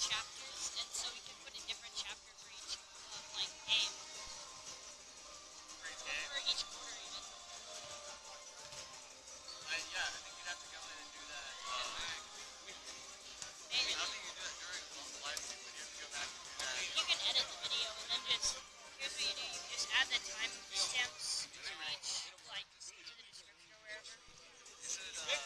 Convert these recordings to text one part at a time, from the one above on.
chapters, and so we can put a different chapter for each game. For each quarter, even. Yeah, I think you'd have to go in and do that. I don't think you do that during the live stream, but you have to go back and do that. You can edit the video and then just, here's what you do, you just add the time stamps to each, to the description or wherever. Is it, oh, yeah.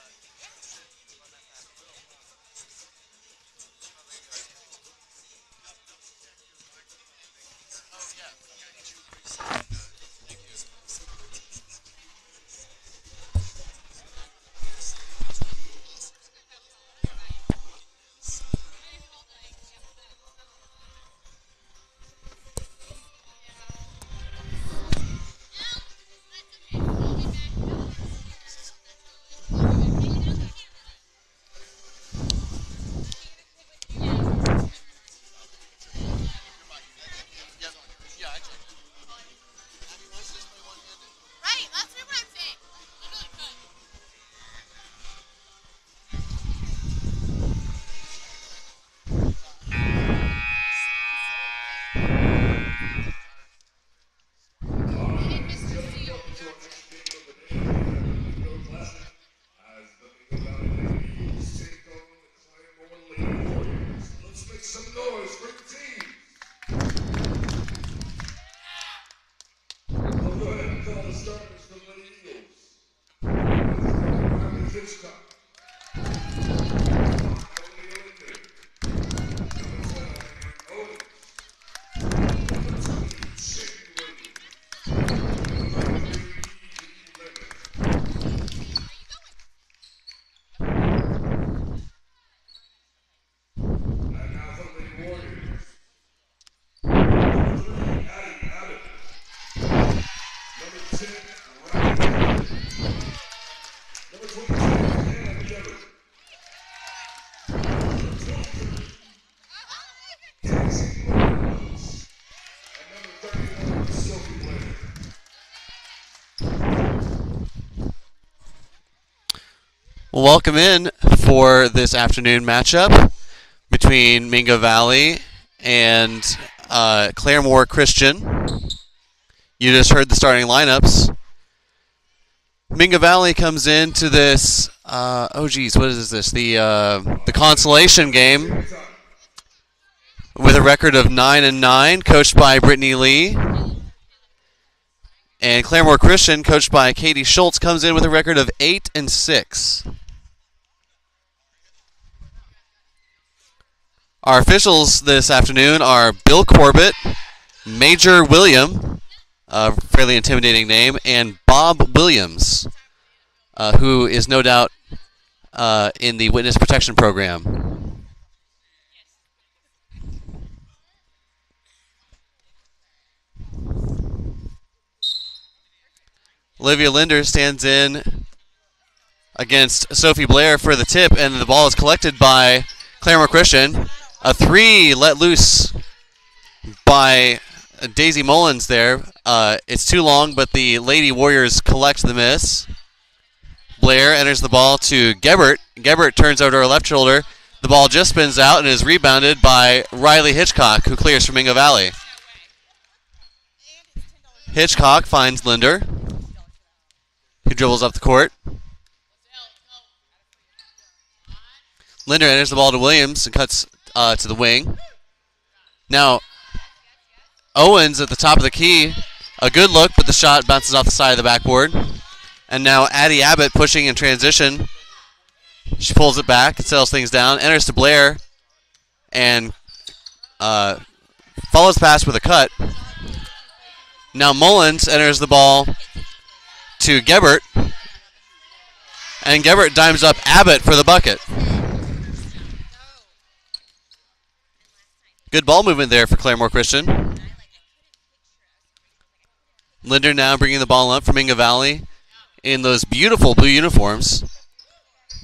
Thank you. Right, that's what I'm saying. Literally could. Let's make some noise for the team. I'll go ahead and call the starters for the Eagles. Hitchcock. Welcome in for this afternoon matchup between Mingo Valley and Claremore Christian. You just heard the starting lineups. Mingo Valley comes into this, what is this? The consolation game with a record of 9-9, coached by Brittany Lee. And Claremore Christian, coached by Katie Schultz, comes in with a record of 8-6. Our officials this afternoon are Bill Corbett, Major William, a fairly intimidating name, and Bob Williams, who is no doubt in the Witness Protection Program. Olivia Linder stands in against Sophie Blair for the tip, and the ball is collected by Claremore Christian. A three let loose by Daisy Mullins there. It's too long, but the Lady Warriors collect the miss. Blair enters the ball to Gebert. Gebert turns over to her left shoulder. The ball just spins out and is rebounded by Riley Hitchcock, who clears from Mingo Valley. Hitchcock finds Linder, who dribbles up the court. Linder enters the ball to Williams and cuts to the wing. Now, Owens at the top of the key. A good look, but the shot bounces off the side of the backboard. And now Addie Abbott pushing in transition. She pulls it back and settles things down. Enters to Blair and follows past with a cut. Now Mullins enters the ball to Gebert. And Gebert dimes up Abbott for the bucket. Good ball movement there for Claremore Christian. Linder now bringing the ball up for Mingo Valley in those beautiful blue uniforms.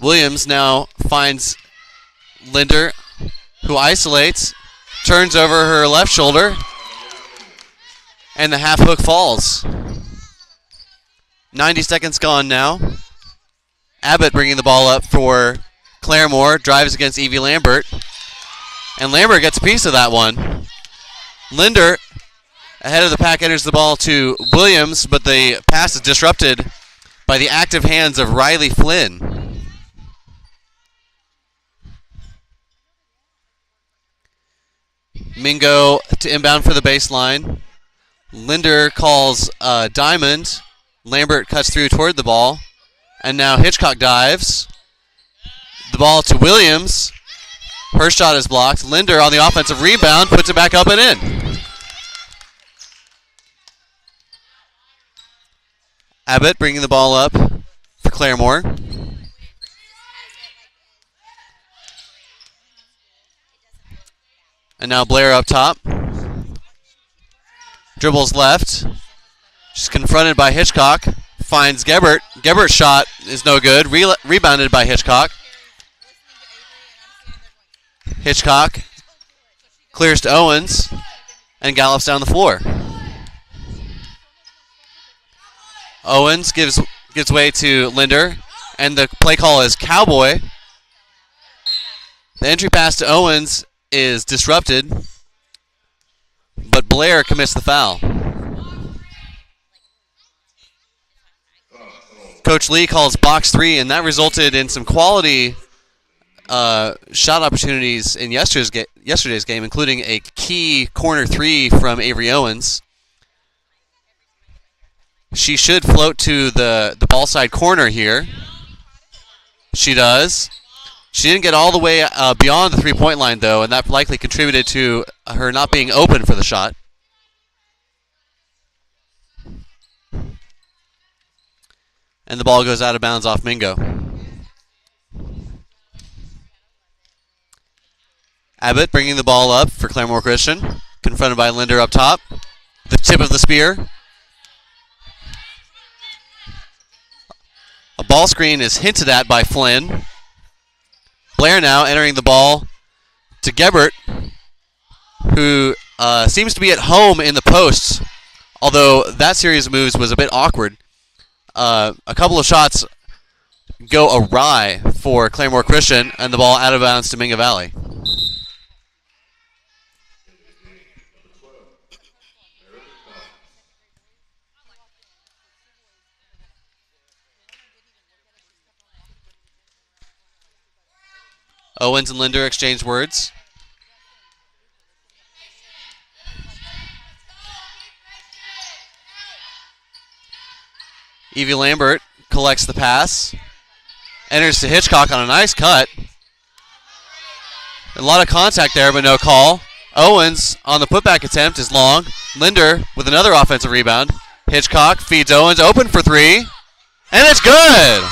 Williams now finds Linder, who isolates, turns over her left shoulder, and the half hook falls. 90 seconds gone now. Abbott bringing the ball up for Claremore, drives against Evie Lambert. And Lambert gets a piece of that one. Linder, ahead of the pack, enters the ball to Williams, but the pass is disrupted by the active hands of Riley Flynn. Mingo to inbound for the baseline. Linder calls Diamond. Lambert cuts through toward the ball. And now Hitchcock dives. The ball to Williams. Her shot is blocked. Linder on the offensive rebound puts it back up and in. Abbott bringing the ball up for Claremore. And now Blair up top. Dribbles left. She's confronted by Hitchcock. Finds Gebert. Gebert's shot is no good. Rebounded by Hitchcock. Hitchcock clears to Owens and gallops down the floor. Owens gives way to Linder, and the play call is Cowboy. The entry pass to Owens is disrupted, but Blair commits the foul. Coach Lee calls box 3, and that resulted in some quality shot opportunities in yesterday's game, including a key corner 3 from Avery Owens. She should float to the ball side corner here. She does. She didn't get all the way beyond the three-point line, though, and that likely contributed to her not being open for the shot. And the ball goes out of bounds off Mingo. Abbott bringing the ball up for Claremore Christian. Confronted by Linder up top. The tip of the spear. A ball screen is hinted at by Flynn. Blair now entering the ball to Gebert, who seems to be at home in the posts, although that series of moves was a bit awkward. A couple of shots go awry for Claremore Christian, and the ball out of bounds to Minga Valley. Owens and Linder exchange words. Evie Lambert collects the pass. Enters to Hitchcock on a nice cut. A lot of contact there, but no call. Owens on the putback attempt is long. Linder with another offensive rebound. Hitchcock feeds Owens open for 3. And it's good!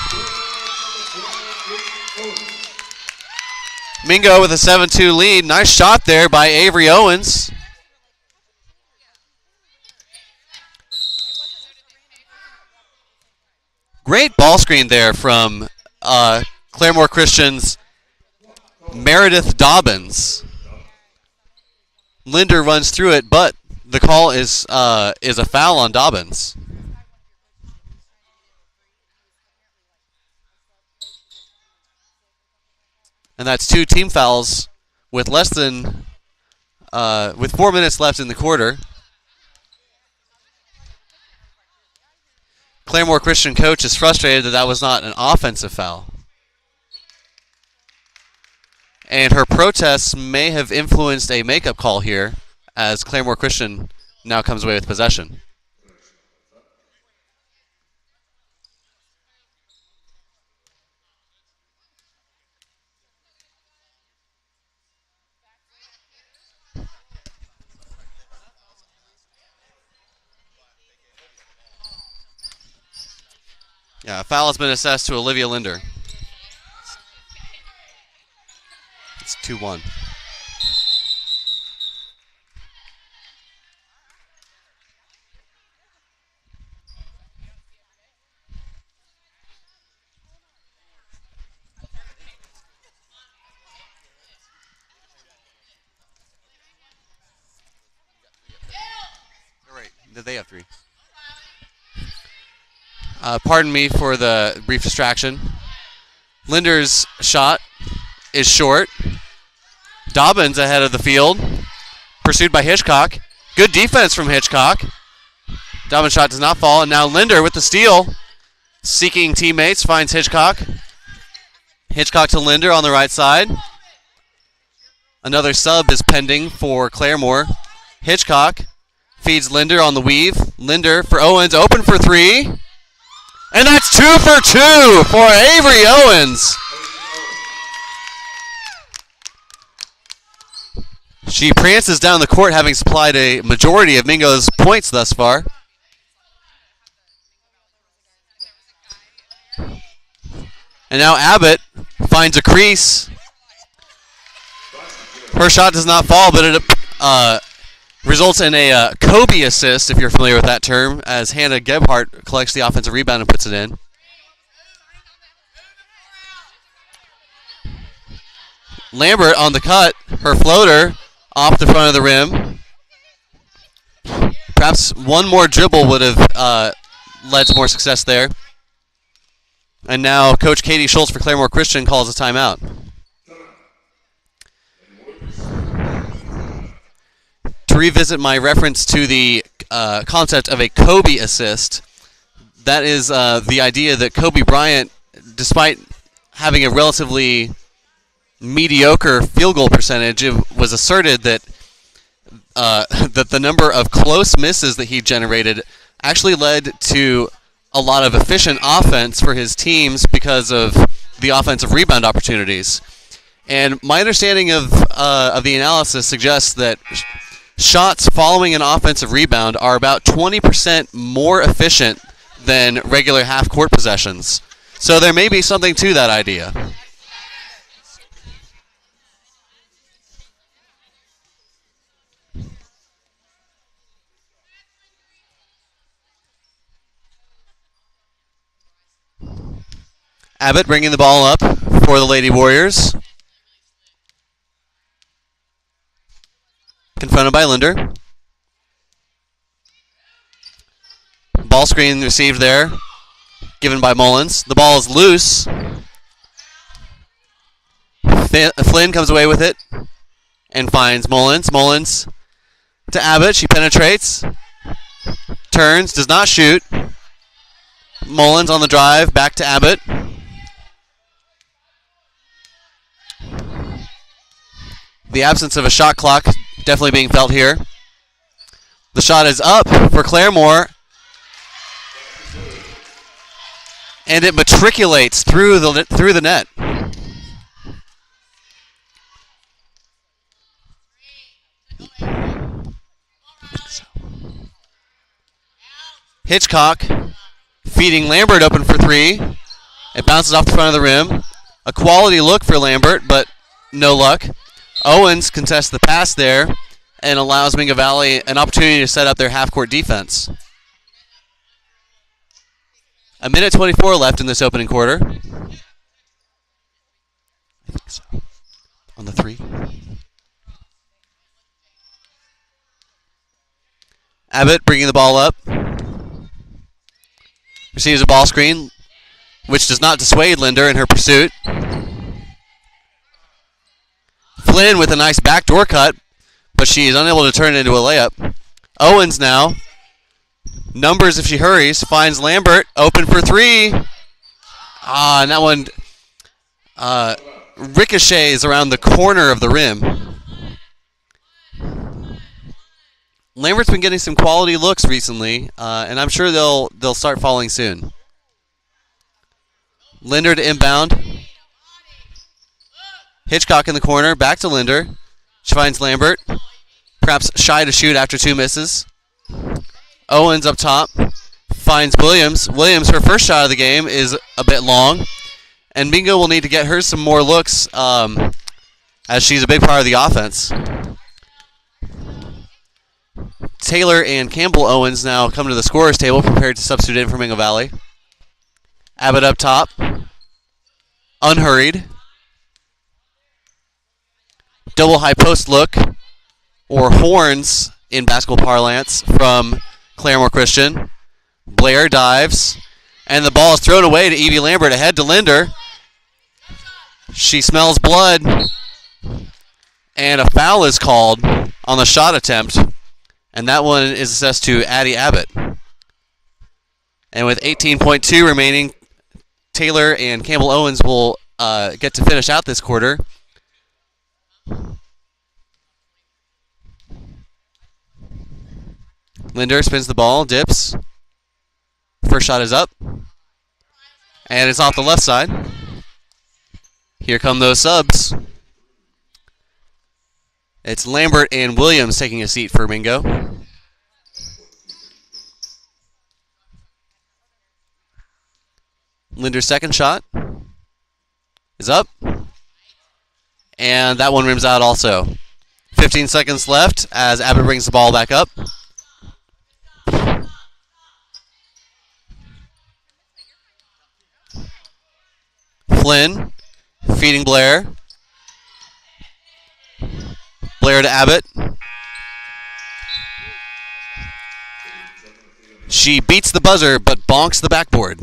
Mingo with a 7-2 lead. Nice shot there by Avery Owens. Great ball screen there from Claremore Christian's Meredith Dobbins. Linder runs through it, but the call is a foul on Dobbins. And that's 2 team fouls with with 4 minutes left in the quarter. Claremore Christian coach is frustrated that was not an offensive foul. And her protests may have influenced a makeup call here, as Claremore Christian now comes away with possession. Yeah, a foul has been assessed to Olivia Linder. It's 2-1. All right, they have 3. Pardon me for the brief distraction. Linder's shot is short. Dobbins ahead of the field, pursued by Hitchcock. Good defense from Hitchcock. Dobbins' shot does not fall, and now Linder with the steal. Seeking teammates, finds Hitchcock. Hitchcock to Linder on the right side. Another sub is pending for Claremore. Hitchcock feeds Linder on the weave. Linder for Owens, open for three. And that's 2 for 2 for Avery Owens. She prances down the court, having supplied a majority of Mingo's points thus far. And now Abbott finds a crease. Her shot does not fall, but it results in a Kobe assist, if you're familiar with that term, as Hannah Gebhardt collects the offensive rebound and puts it in. Lambert on the cut, her floater off the front of the rim. Perhaps one more dribble would have led to more success there. And now Coach Katie Schultz for Claremore Christian calls a timeout. To revisit my reference to the concept of a Kobe assist, that is the idea that Kobe Bryant, despite having a relatively mediocre field goal percentage, it was asserted that that the number of close misses that he generated actually led to a lot of efficient offense for his teams because of the offensive rebound opportunities. And my understanding of the analysis suggests that shots following an offensive rebound are about 20% more efficient than regular half-court possessions. So there may be something to that idea. Abbott bringing the ball up for the Lady Warriors. Confronted by Linder. Ball screen received there, given by Mullins. The ball is loose. Flynn comes away with it and finds Mullins. Mullins to Abbott. She penetrates. Turns, does not shoot. Mullins on the drive, back to Abbott. The absence of a shot clock definitely being felt here. The shot is up for Claremore. And it matriculates through the net. Hitchcock feeding Lambert open for three. It bounces off the front of the rim. A quality look for Lambert, but no luck. Owens contests the pass there and allows Mingo Valley an opportunity to set up their half-court defense. 1:24 left in this opening quarter. I think so. On the three. Abbott bringing the ball up. Receives a ball screen, which does not dissuade Linder in her pursuit. Flynn with a nice backdoor cut, but she is unable to turn it into a layup. Owens now. Numbers if she hurries. Finds Lambert. Open for three. And that one ricochets around the corner of the rim. Lambert's been getting some quality looks recently, and I'm sure they'll start falling soon. Linder to inbound. Hitchcock in the corner, back to Linder. She finds Lambert, perhaps shy to shoot after two misses. Owens up top, finds Williams. Williams, her first shot of the game, is a bit long, and Mingo will need to get her some more looks as she's a big part of the offense. Taylor and Campbell Owens now come to the scorer's table, prepared to substitute in for Mingo Valley. Abbott up top, unhurried. Double high post look, or horns in basketball parlance, from Claremore Christian. Blair dives, and the ball is thrown away to Evie Lambert, ahead to Linder. She smells blood, And a foul is called on the shot attempt, and that one is assessed to Addie Abbott. And with 18.2 remaining, Taylor and Campbell Owens will get to finish out this quarter. Linder spins the ball, dips. First shot is up. And it's off the left side. Here come those subs. It's Lambert and Williams taking a seat for Mingo. Linder's second shot is up. And that one rims out also. 15 seconds left as Abbott brings the ball back up. Flynn feeding Blair. Blair to Abbott. She beats the buzzer but bonks the backboard.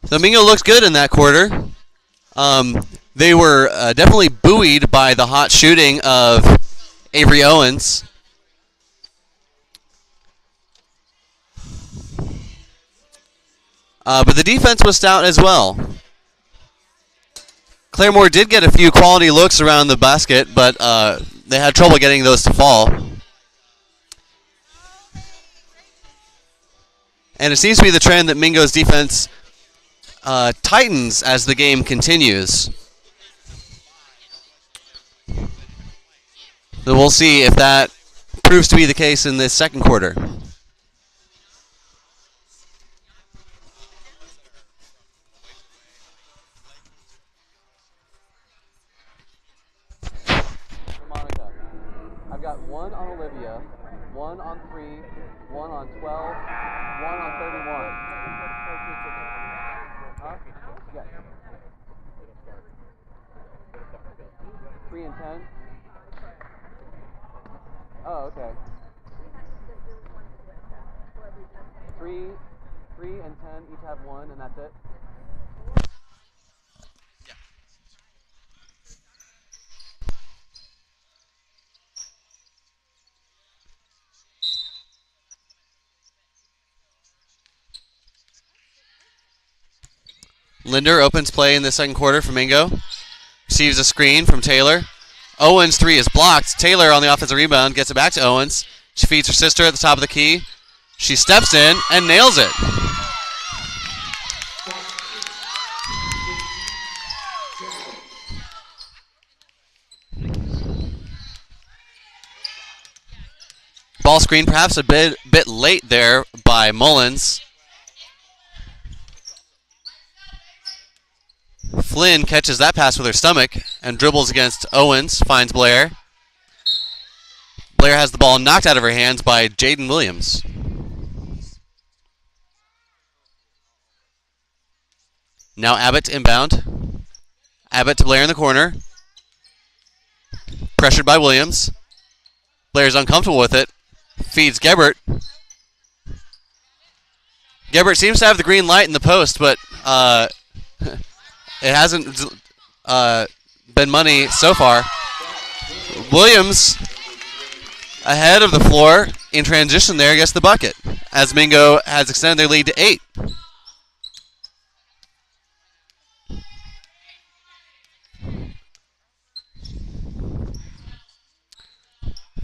So Mingo looks good in that quarter. They were definitely buoyed by the hot shooting of Avery Owens. But the defense was stout as well. Claremore did get a few quality looks around the basket, but they had trouble getting those to fall. And it seems to be the trend that Mingo's defense tightens as the game continues. So we'll see if that proves to be the case in this second quarter. I've got one on Olivia, one on 3, one on 12, one on 31. Huh? Yeah. 3 and 10? Oh, okay. 3 and 10 each have one, and that's it? Linder opens play in the second quarter for Mingo. Receives a screen from Taylor. Owens' 3 is blocked. Taylor on the offensive rebound gets it back to Owens. She feeds her sister at the top of the key. She steps in and nails it. Ball screen perhaps a bit late there by Mullins. Flynn catches that pass with her stomach and dribbles against Owens, finds Blair. Blair has the ball knocked out of her hands by Jaden Williams. Now Abbott to inbound. Abbott to Blair in the corner. Pressured by Williams. Blair's uncomfortable with it. Feeds Gebert. Gebert seems to have the green light in the post, but it hasn't been money so far. Williams ahead of the floor in transition there gets the bucket as Mingo has extended their lead to 8.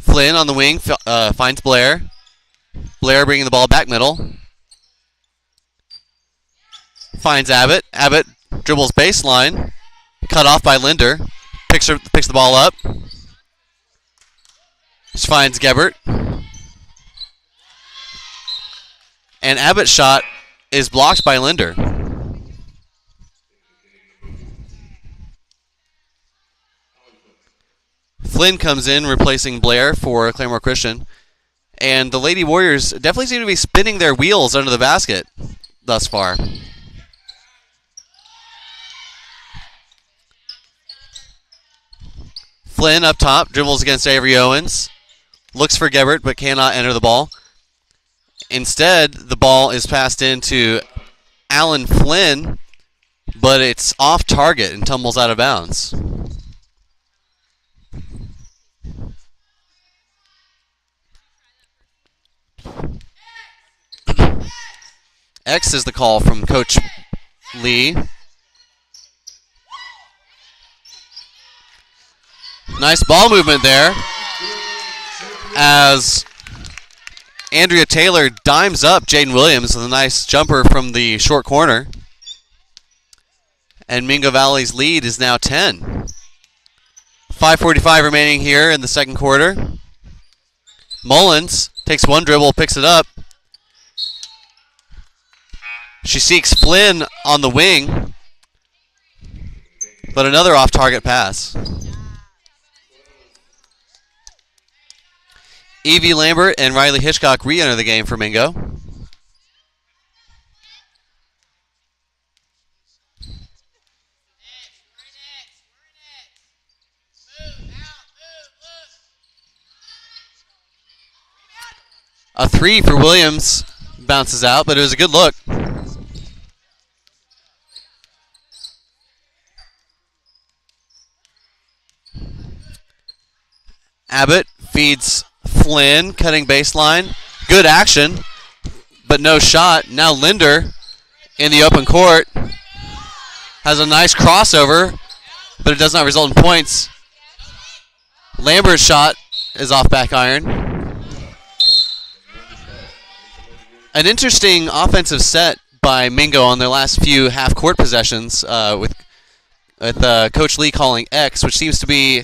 Flynn on the wing finds Blair. Blair bringing the ball back middle. Finds Abbott. Abbott dribbles baseline. Cut off by Linder. Picks the ball up. She finds Gebert. And Abbott's shot is blocked by Linder. Flynn comes in replacing Blair for Claremore Christian. And the Lady Warriors definitely seem to be spinning their wheels under the basket thus far. Flynn up top, dribbles against Avery Owens. Looks for Gebert, but cannot enter the ball. Instead, the ball is passed into Alan Flynn but it's off target and tumbles out of bounds. X is the call from Coach Lee. Nice ball movement there as Andrea Taylor dimes up Jaden Williams with a nice jumper from the short corner. And Mingo Valley's lead is now 10. 5:45 remaining here in the second quarter. Mullins takes one dribble, picks it up. She seeks Flynn on the wing, but another off-target pass. Evie Lambert and Riley Hitchcock re-enter the game for Mingo. A three for Williams bounces out, but it was a good look. Abbott feeds Flynn, cutting baseline. Good action, but no shot. Now Linder in the open court has a nice crossover, but it does not result in points. Lambert's shot is off back iron. An interesting offensive set by Mingo on their last few half-court possessions with Coach Lee calling X, which seems to be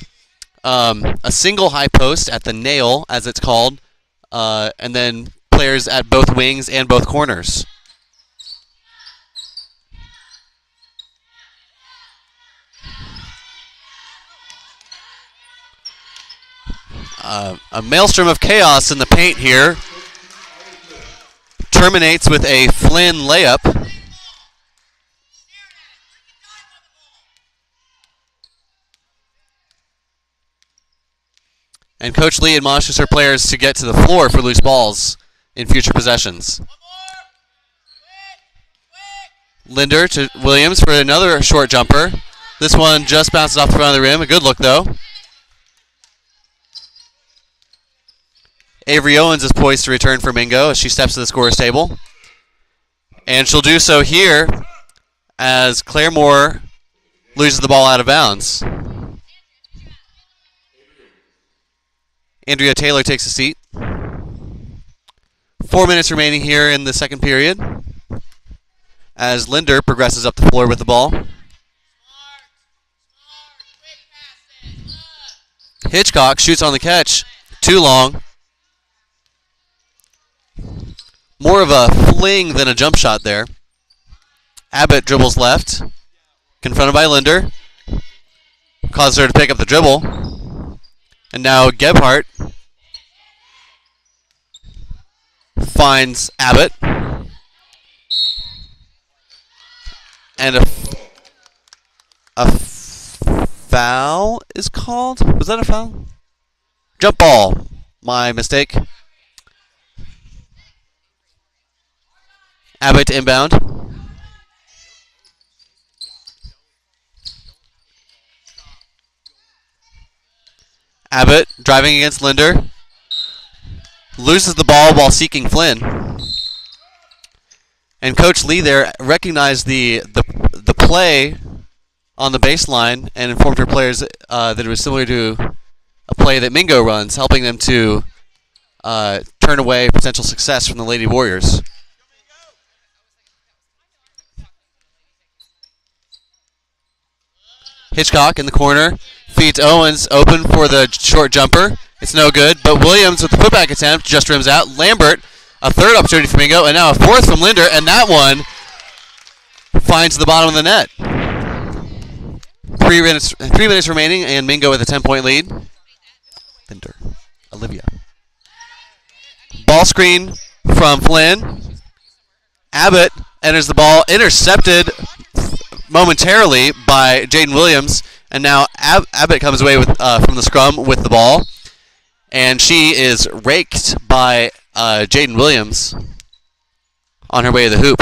a single high post at the nail, as it's called, and then players at both wings and both corners. A maelstrom of chaos in the paint here. Terminates with a Flynn layup. And Coach Lee admonishes her players to get to the floor for loose balls in future possessions. Linder to Williams for another short jumper. This one just bounces off the front of the rim. A good look, though. Avery Owens is poised to return for Mingo as she steps to the scorer's table. And she'll do so here as Claremore loses the ball out of bounds. Andrea Taylor takes a seat. 4 minutes remaining here in the second period as Linder progresses up the floor with the ball. Hitchcock shoots on the catch. Too long. More of a fling than a jump shot there. Abbott dribbles left. Confronted by Linder. Causes her to pick up the dribble. And now Gebhardt finds Abbott. And a foul is called? Was that a foul? Jump ball. My mistake. Abbott inbound. Abbott driving against Linder. Loses the ball while seeking Flynn. And Coach Lee there recognized the play on the baseline and informed her players that it was similar to a play that Mingo runs, helping them to turn away potential success from the Lady Warriors. Hitchcock in the corner feeds Owens open for the short jumper. It's no good, but Williams with the putback attempt just rims out. Lambert, a third opportunity for Mingo, and now a fourth from Linder, and that one finds the bottom of the net. 3 minutes remaining, and Mingo with a 10-point lead. Linder, Olivia. Ball screen from Flynn. Abbott enters the ball, intercepted momentarily by Jaden Williams, and now Abbott comes away with from the scrum with the ball, and she is raked by Jaden Williams on her way to the hoop.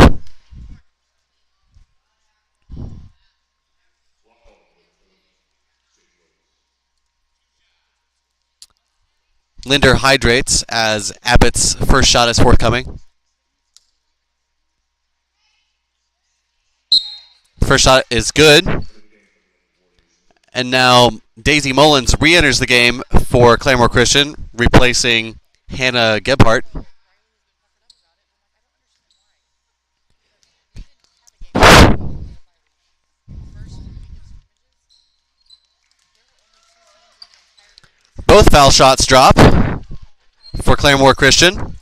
Linder hydrates as Abbott's first shot is forthcoming. First shot is good. And now Daisy Mullins re-enters the game for Claremore Christian, replacing Hannah Gebhardt. Both foul shots drop for Claremore Christian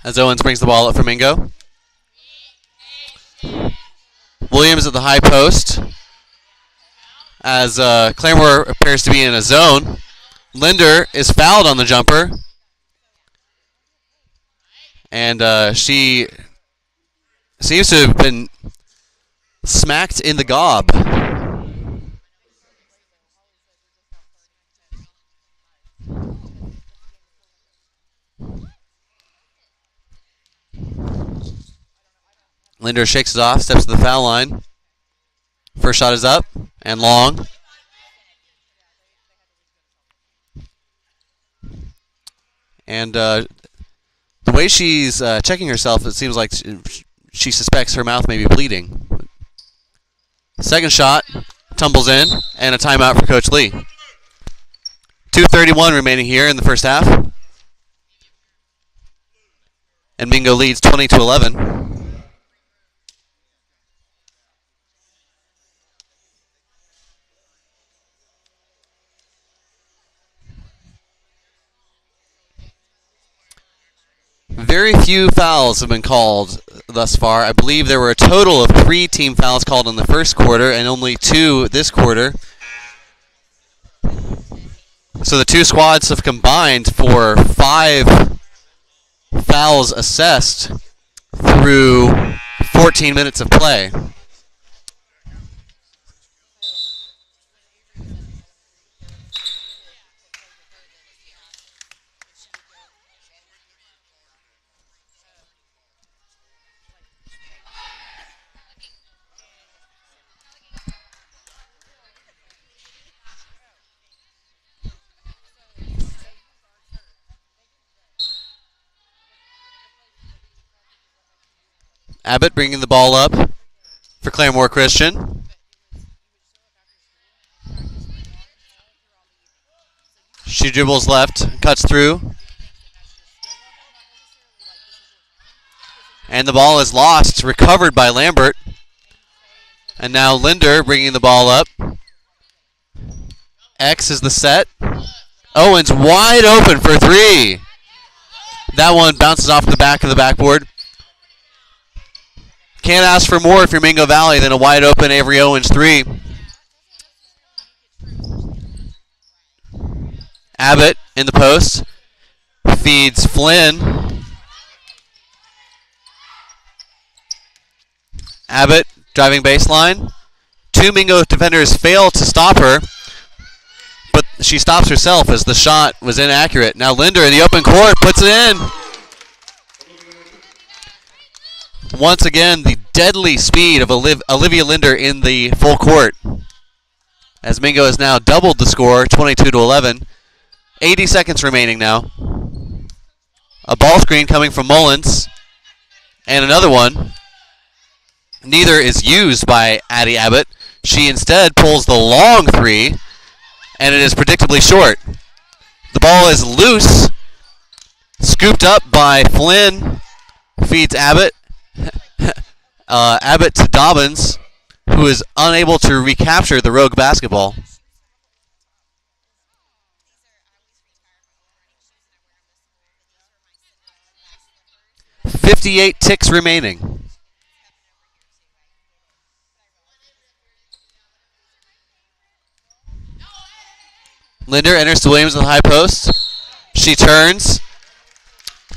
as Owens brings the ball up for Mingo. Williams at the high post as Claremore appears to be in a zone. Linder is fouled on the jumper, and she seems to have been smacked in the gob. Linder shakes it off, steps to the foul line. First shot is up and long. And the way she's checking herself, it seems like she suspects her mouth may be bleeding. Second shot tumbles in, and a timeout for Coach Lee. 2:31 remaining here in the first half. And Mingo leads 20-11. Very few fouls have been called thus far. I believe there were a total of 3 team fouls called in the first quarter and only 2 this quarter. So the two squads have combined for 5 fouls assessed through 14 minutes of play. Abbott bringing the ball up for Claremore Christian. She dribbles left, cuts through. And the ball is lost, recovered by Lambert. And now Linder bringing the ball up. X is the set. Owens wide open for 3. That one bounces off the back of the backboard. Can't ask for more if you're Mingo Valley than a wide open Avery Owens 3. Abbott in the post. Feeds Flynn. Abbott driving baseline. 2 Mingo defenders fail to stop her, but she stops herself as the shot was inaccurate. Now Linder in the open court puts it in. Once again, the deadly speed of Olivia Linder in the full court, as Mingo has now doubled the score, 22-11. 80 seconds remaining now. A ball screen coming from Mullins, and another one. Neither is used by Addie Abbott. She instead pulls the long 3, and it is predictably short. The ball is loose, scooped up by Flynn, feeds Abbott. Abbott to Dobbins, who is unable to recapture the rogue basketball. 58 ticks remaining. Linder enters to Williams in the high post. She turns,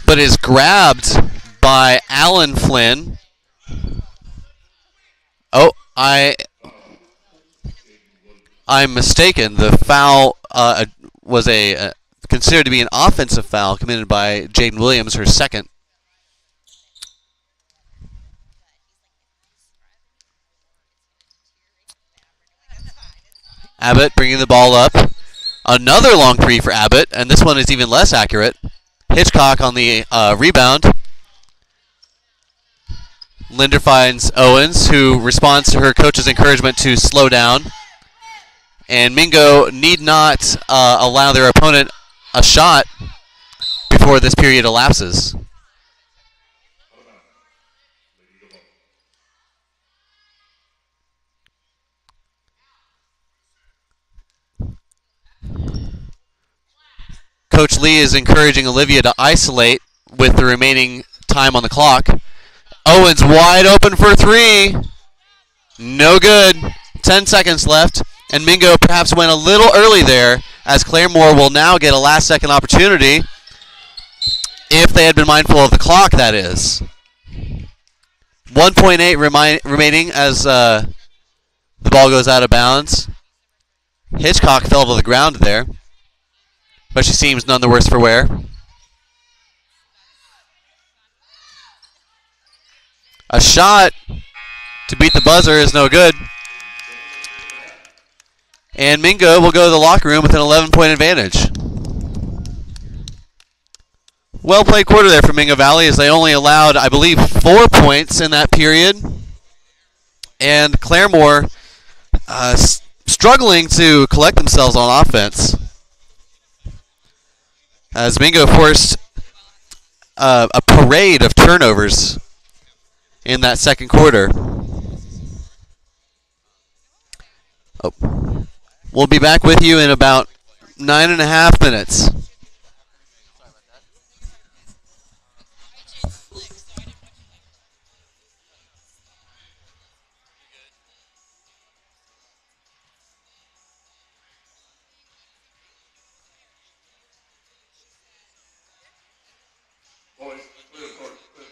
but is grabbed by Alan Flynn. Oh, I'm mistaken. The foul was considered to be an offensive foul committed by Jaden Williams, her second. Abbott bringing the ball up Another long three for Abbott, and this one is even less accurate. Hitchcock on the rebound. Linder finds Owens, who responds to her coach's encouragement to slow down. And Mingo need not allow their opponent a shot before this period elapses. Coach Lee is encouraging Olivia to isolate with the remaining time on the clock. Owens wide open for three. No good. 10 seconds left. And Mingo perhaps went a little early there, as Claremore will now get a last-second opportunity, if they had been mindful of the clock, that is. 1.8 remaining as the ball goes out of bounds. Hitchcock fell to the ground there, but she seems none the worse for wear. A shot to beat the buzzer is no good. And Mingo will go to the locker room with an 11-point advantage. Well played quarter there for Mingo Valley, as they only allowed, I believe, 4 points in that period. And Claremore struggling to collect themselves on offense, as Mingo forced a parade of turnovers in that second quarter. Oh. We'll be back with you in about 9.5 minutes. Boys, clear the court, please.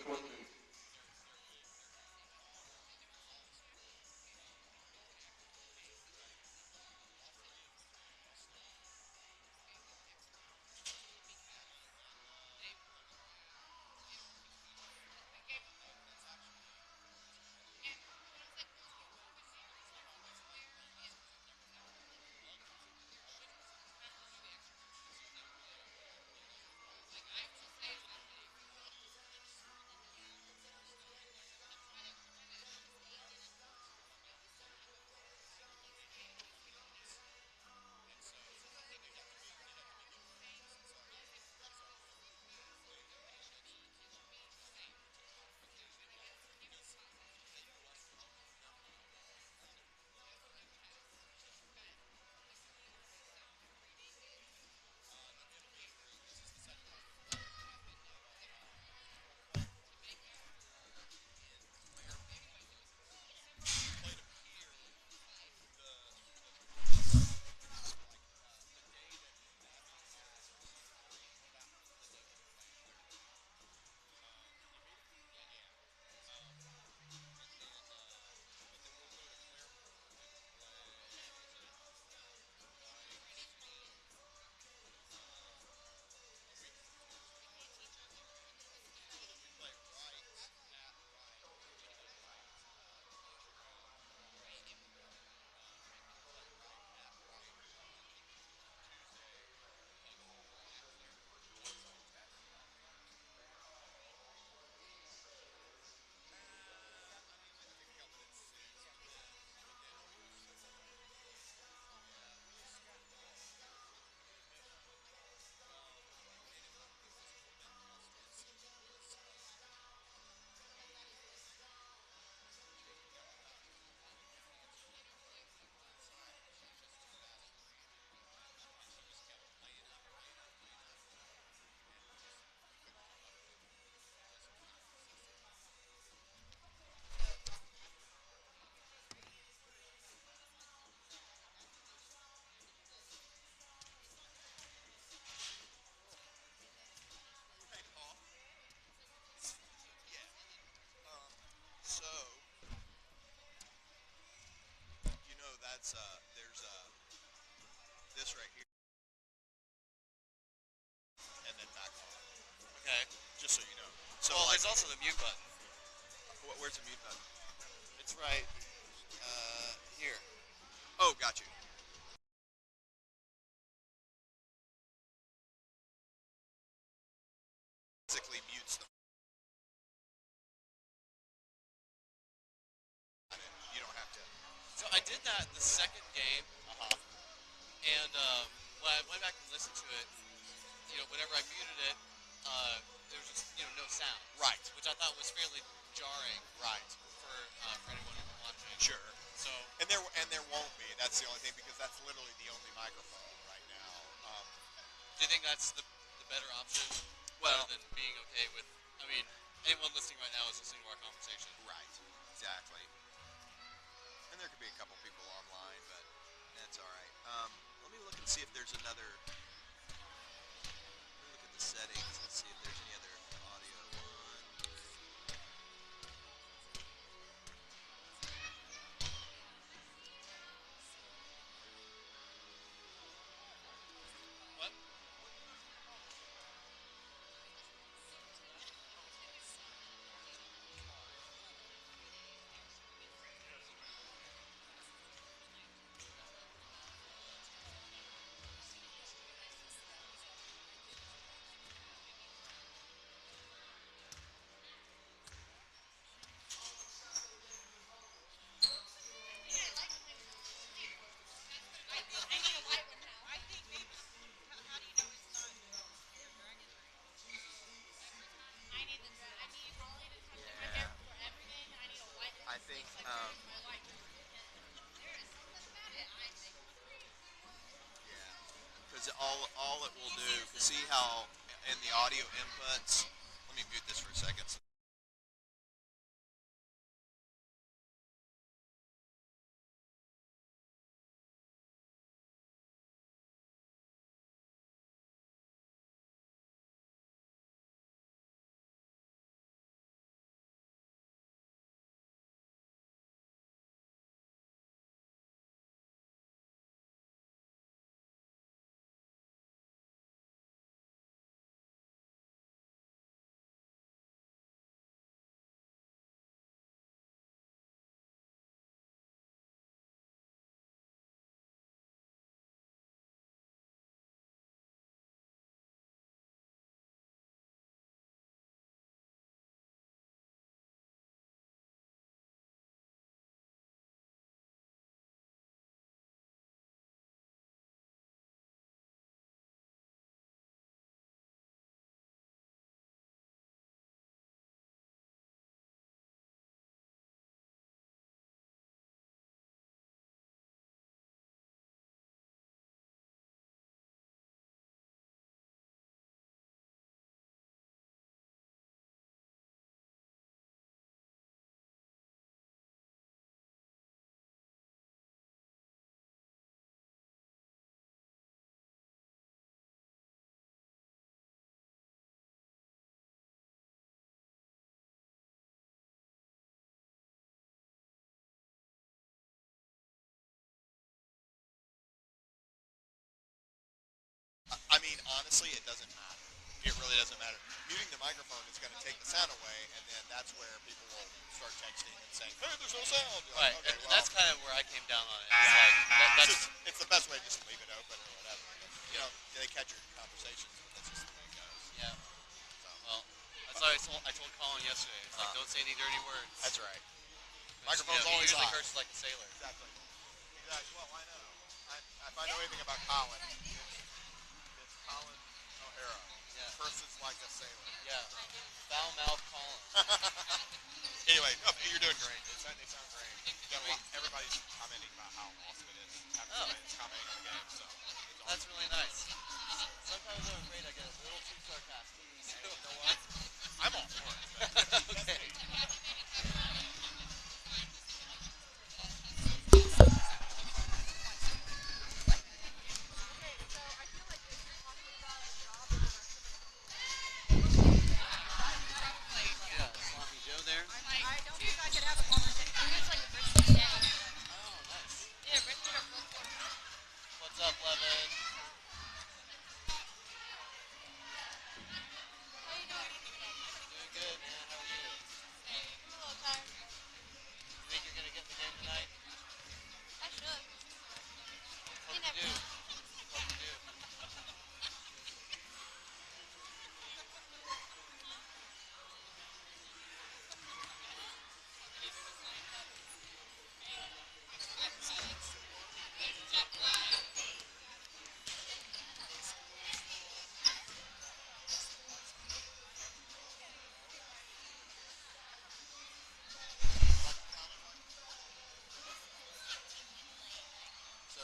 There's this right here, and then back on. Okay. Just so you know. So there's also the mute button. Where's the mute button? It's right here. Oh, got you. Basically mutes them. You don't have to. So I did that the second game, and when I went back and listened to it, whenever I muted it, there was just no sound. Right. Which I thought was fairly jarring. Right. For anyone watching. Sure. So. And there won't be. That's the only thing because that's literally the only microphone right now. Do you think that's the better option? Well, rather than being okay with. I mean, anyone listening right now is listening to our conversation. Right. Exactly. And there could be a couple people online, but that's all right. Let me look and see if there's another. Let me look at the settings and see if there's any other audio on. What? I think. Yeah. Because all it will do. See how in the audio inputs. Let me mute this for a second. I mean, honestly, it doesn't matter. It really doesn't matter. Muting the microphone is going to take the sound away, and then that's where people will start texting and saying, "Hey, there's no sound." You're Right, like, okay, and well, that's kind of where I came down on it. yeah. It's It's the best way to just leave it open or whatever. They catch your conversations, but that's just the way it goes. yeah. So, Well, that's why I told Colin yesterday. It's like, don't say any dirty words. that's right. Because, Microphone's he always usually hot. curses like a sailor. Exactly. Exactly. Well, I know. If I know anything about Colin, it's Colin O'Hara. Yeah. Curses like a sailor. Yeah. Foul mouth Colin. Anyway, no, you're doing great. They sound great. Everybody's commenting about how awesome it is. Everybody's commenting on the game, so it's awesome. That's really nice. Sometimes I'm afraid I get a little too sarcastic. You know what? I'm all for it. Okay. Yeah, Sloppy Joe there. I don't think I could have a conversation. It's like a British standard. Oh, nice. Yeah, Richard or Brooklyn. What's up, Levin? How you doing? Doing good, man. How are you? I'm a little tired. You think you're gonna get the game tonight? I should. Hope you do. Hope you do.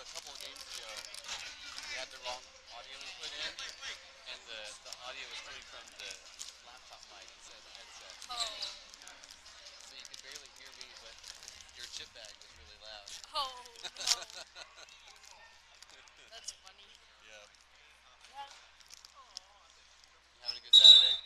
a couple of games ago, we had the wrong audio input in, and the audio was coming from the laptop mic instead of the headset. Oh. So you could barely hear me, but your chip bag was really loud. Oh, no. That's funny. Yeah. Yeah. You having a good Saturday?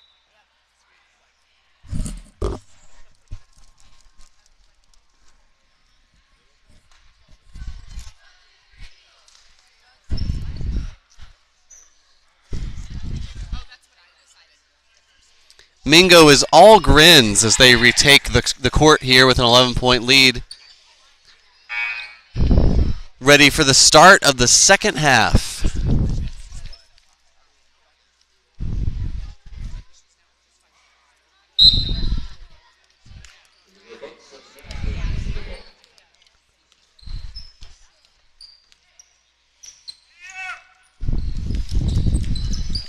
Mingo is all grins as they retake the court here with an 11-point lead. Ready for the start of the second half.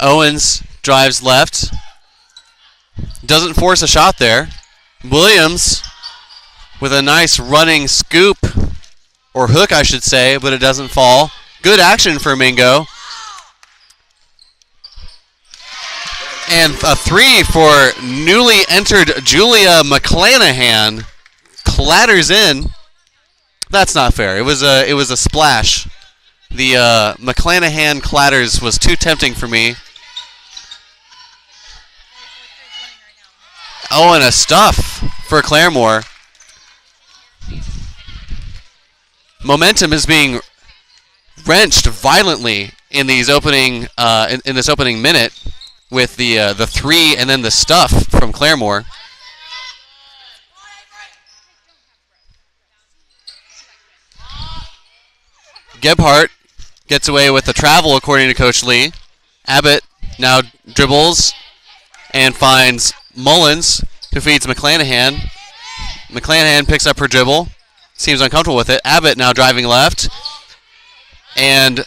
Owens drives left. Doesn't force a shot there. Williams with a nice running scoop, or hook I should say, but it doesn't fall. Good action for Mingo. And a three for newly entered Julia McClanahan. Clatters in. That's not fair. It was a splash. The McClanahan clatters was too tempting for me. Oh, and a stuff for Claremore. Momentum is being wrenched violently in these opening in this opening minute with the three and then the stuff from Claremore. Gebhardt gets away with the travel according to Coach Lee. Abbott now dribbles and finds Mullins, who feeds McClanahan. McClanahan picks up her dribble. Seems uncomfortable with it. Abbott now driving left. And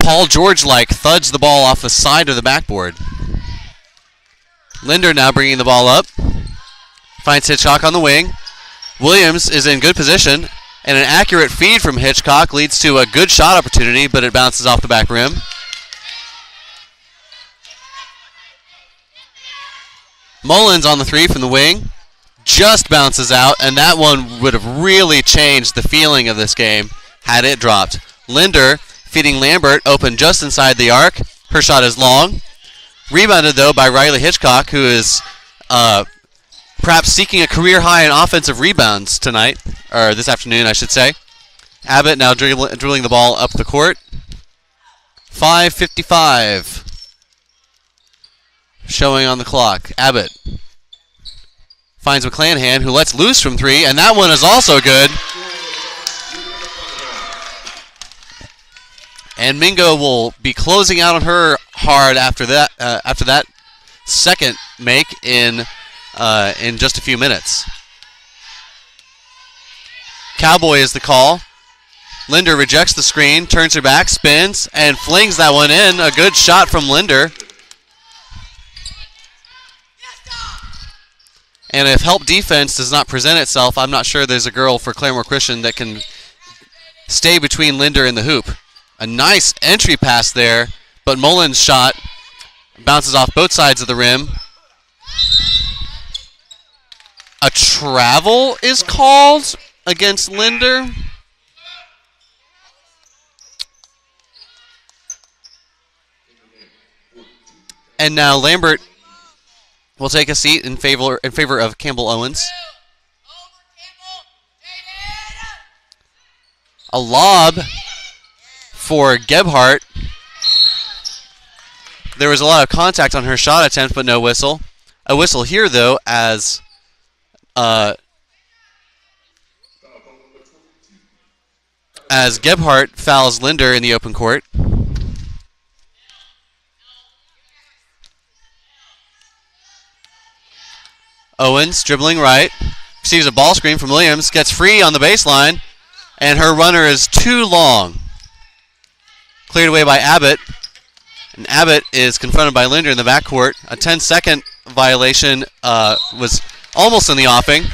Paul George-like thuds the ball off the side of the backboard. Linder now bringing the ball up. Finds Hitchcock on the wing. Williams is in good position. And an accurate feed from Hitchcock leads to a good shot opportunity, but it bounces off the back rim. Mullins on the three from the wing. Just bounces out, and that one would have really changed the feeling of this game had it dropped. Linder feeding Lambert open just inside the arc. Her shot is long. Rebounded, though, by Riley Hitchcock, who is perhaps seeking a career high in offensive rebounds tonight, or this afternoon, I should say. Abbott now dribbling the ball up the court. 5:55 showing on the clock. Abbott finds McClanahan, who lets loose from three, and that one is also good. And Mingo will be closing out on her hard after that second make in just a few minutes. Cowboy is the call. Linder rejects the screen, turns her back, spins, and flings that one in. A good shot from Linder. And if help defense does not present itself, I'm not sure there's a girl for Claremore Christian that can stay between Linder and the hoop. A nice entry pass there, but Mullins' shot bounces off both sides of the rim. A travel is called against Linder. And now Lambert will take a seat in favor of Campbell Owens. A lob for Gebhardt. There was a lot of contact on her shot attempt, but no whistle. A whistle here, though, as Gebhardt fouls Linder in the open court. Owens dribbling right, receives a ball screen from Williams, gets free on the baseline, and her runner is too long. Cleared away by Abbott, and Abbott is confronted by Linder in the backcourt. A 10-second violation was almost in the offing,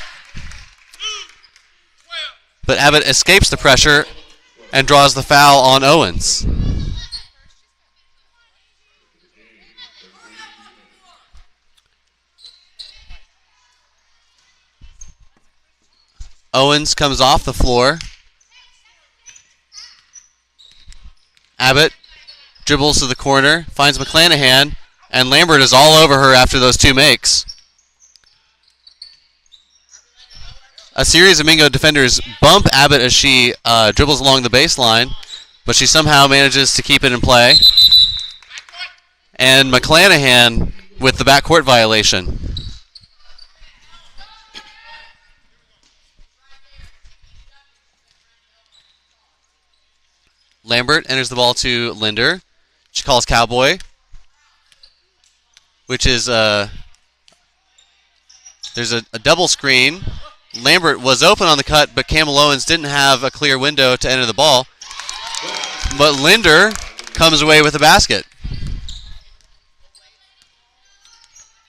but Abbott escapes the pressure and draws the foul on Owens. Owens comes off the floor. Abbott dribbles to the corner, finds McClanahan, and Lambert is all over her after those two makes. A series of Mingo defenders bump Abbott as she dribbles along the baseline, but she somehow manages to keep it in play. And McClanahan with the backcourt violation. Lambert enters the ball to Linder. She calls Cowboy, which is there's a double screen. Lambert was open on the cut, but Campbell Owens didn't have a clear window to enter the ball. But Linder comes away with a basket.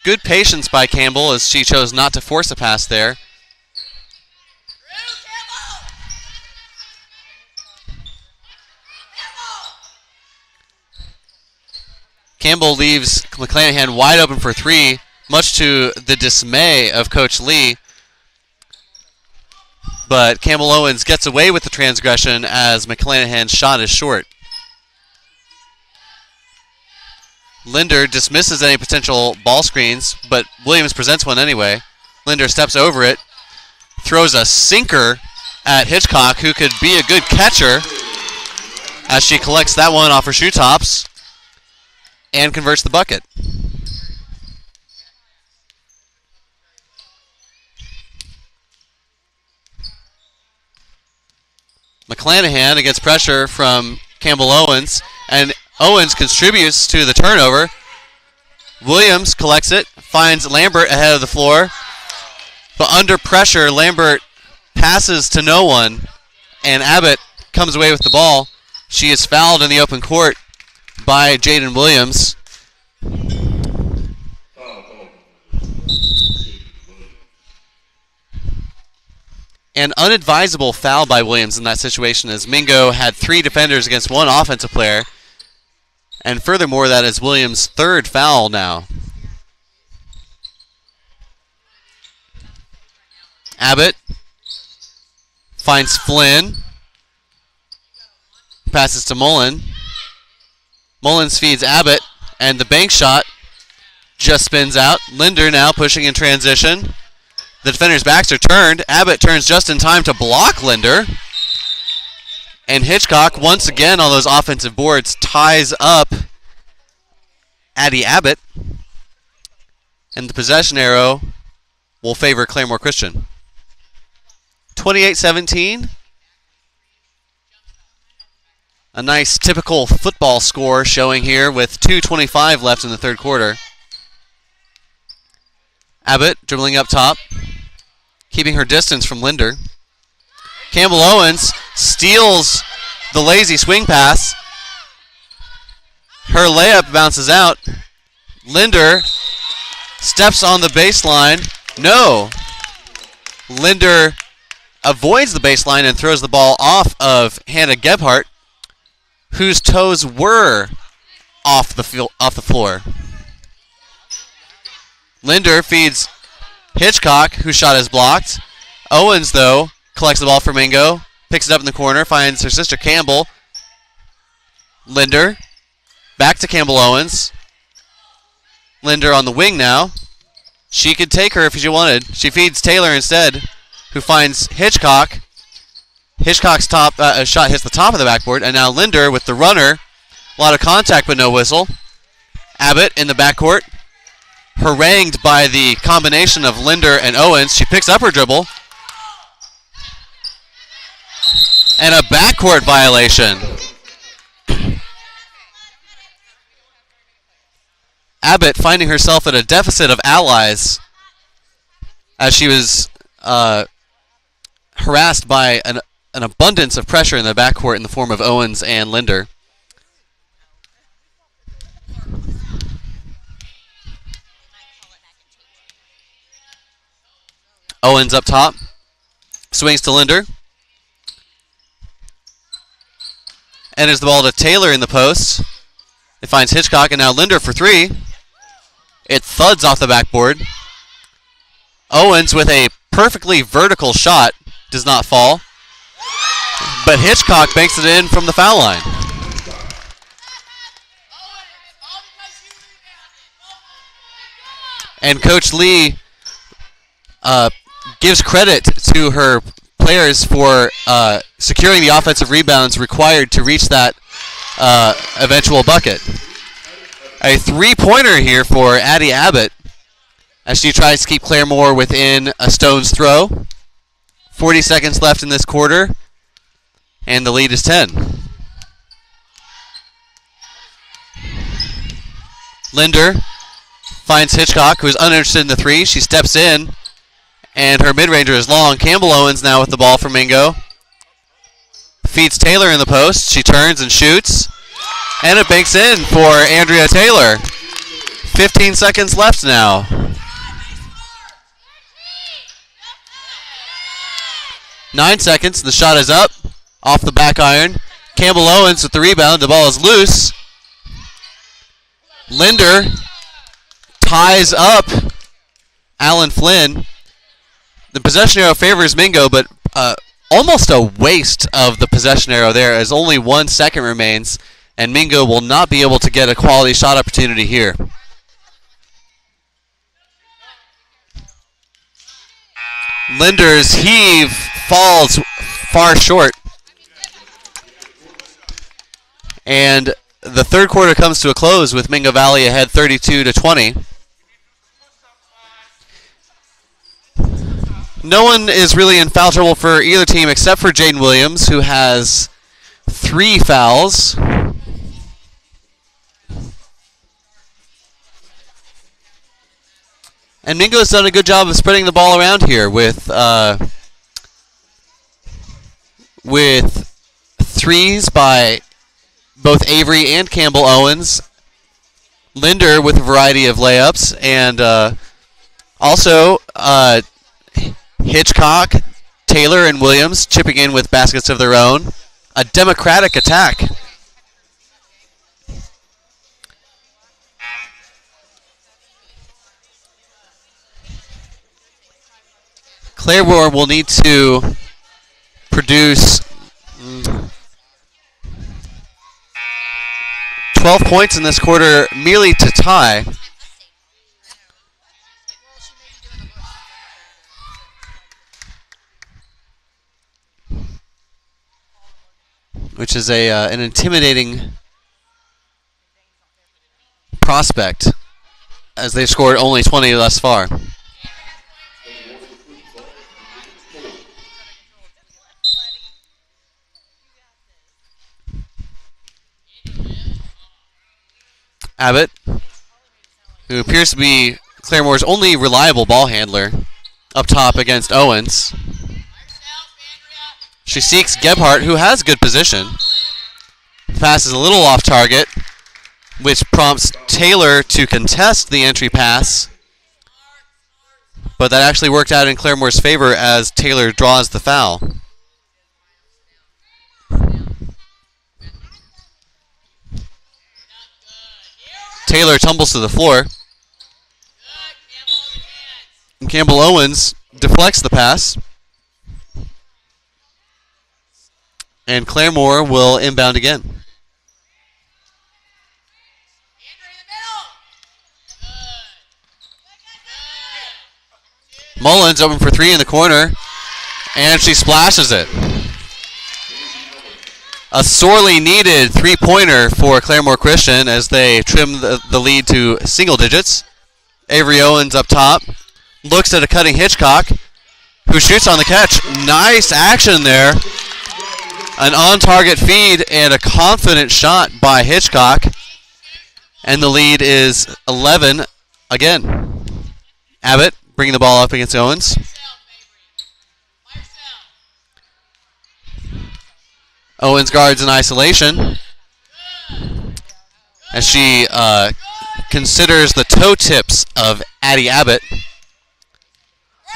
Good patience by Campbell as she chose not to force a pass there. Campbell leaves McClanahan wide open for three, much to the dismay of Coach Lee. But Campbell Owens gets away with the transgression as McClanahan's shot is short. Linder dismisses any potential ball screens, but Williams presents one anyway. Linder steps over it, throws a sinker at Hitchcock, who could be a good catcher, as she collects that one off her shoe tops and converts the bucket. McClanahan against pressure from Campbell Owens, and Owens contributes to the turnover. Williams collects it, finds Lambert ahead of the floor, but under pressure, Lambert passes to no one, and Abbott comes away with the ball. She is fouled in the open court by Jaden Williams. An unadvisable foul by Williams in that situation, as Mingo had three defenders against one offensive player. And furthermore, that is Williams' third foul now. Abbott finds Flynn. Passes to Mullen. Mullins feeds Abbott, and the bank shot just spins out. Linder now pushing in transition. The defenders' backs are turned. Abbott turns just in time to block Linder. And Hitchcock, once again on those offensive boards, ties up Addie Abbott. And the possession arrow will favor Claremore Christian. 28-17. A nice typical football score showing here with 2:25 left in the third quarter. Abbott dribbling up top, keeping her distance from Linder. Campbell Owens steals the lazy swing pass. Her layup bounces out. Linder steps on the baseline. No. Linder avoids the baseline and throws the ball off of Hannah Gebhardt, whose toes were off the floor. Linder feeds Hitchcock, whose shot is blocked. Owens, though, collects the ball for Mingo, picks it up in the corner, finds her sister Campbell. Linder, back to Campbell Owens. Linder on the wing now. She could take her if she wanted. She feeds Taylor instead, who finds Hitchcock. Hitchcock's top shot hits the top of the backboard, and now Linder with the runner. A lot of contact, but no whistle. Abbott in the backcourt, harangued by the combination of Linder and Owens. She picks up her dribble. And a backcourt violation. Abbott finding herself at a deficit of allies as she was harassed by an abundance of pressure in the backcourt in the form of Owens and Linder. Owens up top, swings to Linder. enters the ball to Taylor in the post. It finds Hitchcock, and now Linder for three. It thuds off the backboard. Owens with a perfectly vertical shot. Does not fall. But Hitchcock banks it in from the foul line. And Coach Lee gives credit to her players for securing the offensive rebounds required to reach that eventual bucket. A three-pointer here for Addie Abbott as she tries to keep Claremore within a stone's throw. 40 seconds left in this quarter, and the lead is 10. Linder finds Hitchcock, who is uninterested in the three. She steps in, and her mid-ranger is long. Campbell Owens now with the ball for Mingo. Feeds Taylor in the post. She turns and shoots. And it banks in for Andrea Taylor. 15 seconds left now. Nine seconds. The shot is up. Off the back iron. Campbell Owens with the rebound. The ball is loose. Linder ties up Alan Flynn. The possession arrow favors Mingo, but almost a waste of the possession arrow there as only 1 second remains, and Mingo will not be able to get a quality shot opportunity here. Linder's heave falls far short. And the third quarter comes to a close with Mingo Valley ahead 32-20. No one is really in foul trouble for either team except for Jaden Williams, who has 3 fouls. And Mingo's done a good job of spreading the ball around here with threes by both Avery and Campbell Owens. Linder with a variety of layups, and also Hitchcock, Taylor, and Williams chipping in with baskets of their own. A democratic attack. Claremore will need to produce 12 points in this quarter merely to tie. Which is an intimidating prospect, as they've scored only 20 thus far. Abbott, who appears to be Claremore's only reliable ball handler, up top against Owens. She seeks Gebhardt, who has good position. Pass is a little off target, which prompts Taylor to contest the entry pass. But that actually worked out in Claremore's favor as Taylor draws the foul. Taylor tumbles to the floor. And Campbell Owens deflects the pass. And Claremore will inbound again. Mullins open for three in the corner. And she splashes it. A sorely needed three-pointer for Claremore Christian as they trim the lead to single digits. Avery Owens up top. Looks at a cutting Hitchcock, who shoots on the catch. Nice action there. An on-target feed and a confident shot by Hitchcock. And the lead is 11 again. Abbott bringing the ball up against Owens. Owens guards in isolation as she considers the toe tips of Addie Abbott.